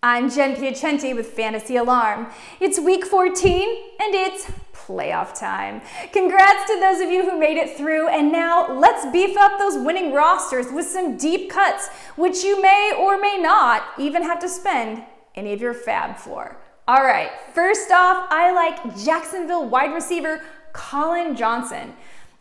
I'm Jen Piacenti with Fantasy Alarm. It's week 14 and it's playoff time. Congrats to those of you who made it through, and now let's beef up those winning rosters with some deep cuts, which you may or may not even have to spend any of your fab for. All right, first off, I like Jacksonville wide receiver COLLIN Johnson.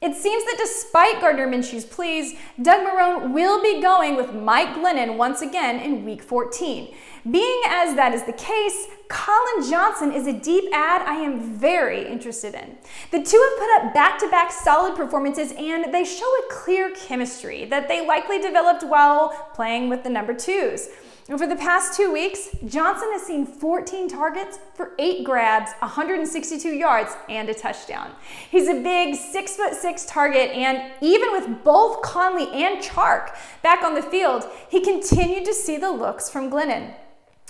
It seems that despite Gardner Minshew's pleas, Doug Marrone will be going with Mike Glennon once again in week 14. Being as that is the case, COLLIN Johnson is a deep ad I am very interested in. The two have put up back-to-back solid performances, and they show a clear chemistry that they likely developed while playing with the number twos. Over the past 2 weeks, Johnson has seen 14 targets for 8 grabs, 162 yards, and a touchdown. He's a big 6'6" target, and even with both Conley and Chark back on the field, he continued to see the looks from Glennon.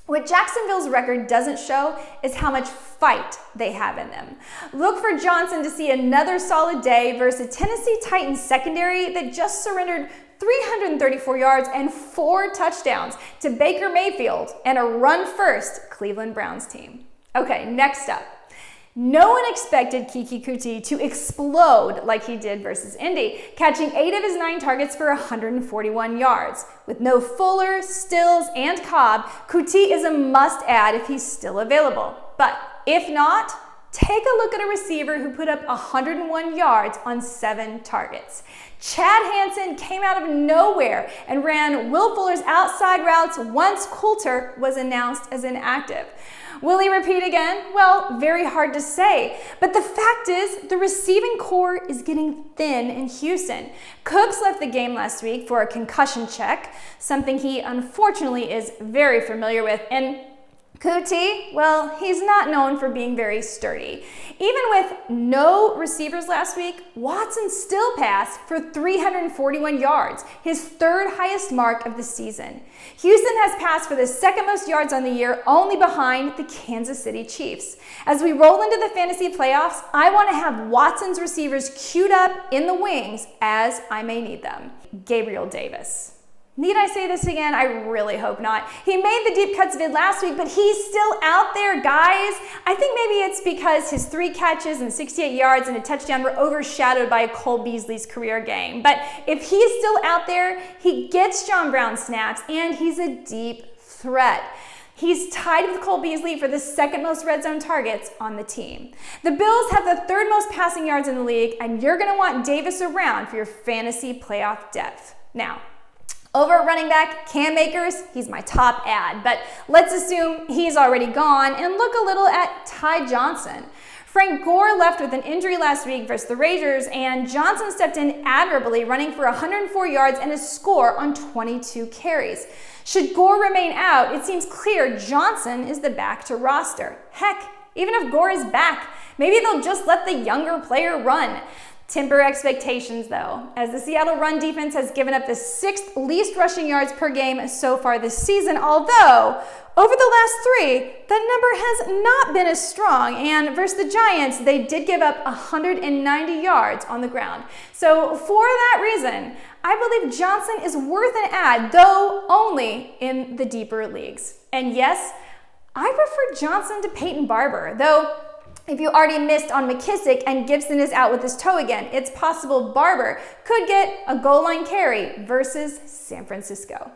What Jacksonville's record doesn't show is how much fight they have in them. Look for Johnson to see another solid day versus a Tennessee Titans secondary that just surrendered 334 yards and 4 touchdowns to Baker Mayfield and a run-first Cleveland Browns team. Okay, next up. No one expected KEKE to explode like he did versus Indy, catching 8 of his 9 targets for 141 yards. With no Fuller, Stills, and Cobb, KEKE is a must-add if he's still available. But if not, take a look at a receiver who put up 101 yards on 7 targets. Chad HANSEN came out of nowhere and ran Will Fuller's outside routes once COUTEE was announced as inactive. Will he repeat again? Well, very hard to say. But the fact is, the receiving core is getting thin in Houston. Cooks left the game last week for a concussion check, something he unfortunately is very familiar with, and COUTEE, well, he's not known for being very sturdy. Even with no receivers last week, Watson still passed for 341 yards, his 3rd highest mark of the season. Houston has passed for the 2nd most yards on the year, only behind the Kansas City Chiefs. As we roll into the fantasy playoffs, I want to have Watson's receivers queued up in the wings as I may need them. Gabriel Davis. Need I say this again? I really hope not. He made the deep cuts vid last week, but he's still out there, guys. I think maybe it's because his 3 catches and 68 yards and a touchdown were overshadowed by Cole Beasley's career game. But if he's still out there, he gets John Brown snaps, and he's a deep threat. He's tied with Cole Beasley for the 2nd most red zone targets on the team. The Bills have the 3rd most passing yards in the league, and you're going to want Davis around for your fantasy playoff depth. Now, over at running back, Cam Akers, he's my top ad, but let's assume he's already gone and look a little at Ty Johnson. Frank Gore left with an injury last week versus the Raiders, and Johnson stepped in admirably, running for 104 yards and a score on 22 carries. Should Gore remain out, it seems clear Johnson is the back to roster. Heck, even if Gore is back, maybe they'll just let the younger player run. Temper expectations though, as the Seattle run defense has given up the 6th least rushing yards per game so far this season, although over the last 3, that number has not been as strong, and versus the Giants, they did give up 190 yards on the ground. So for that reason, I believe Johnson is worth an ad, though only in the deeper leagues. And yes, I prefer Johnson to Peyton Barber, though if you already missed on McKissick and Gibson is out with his toe again, it's possible Barber could get a goal line carry versus San Francisco.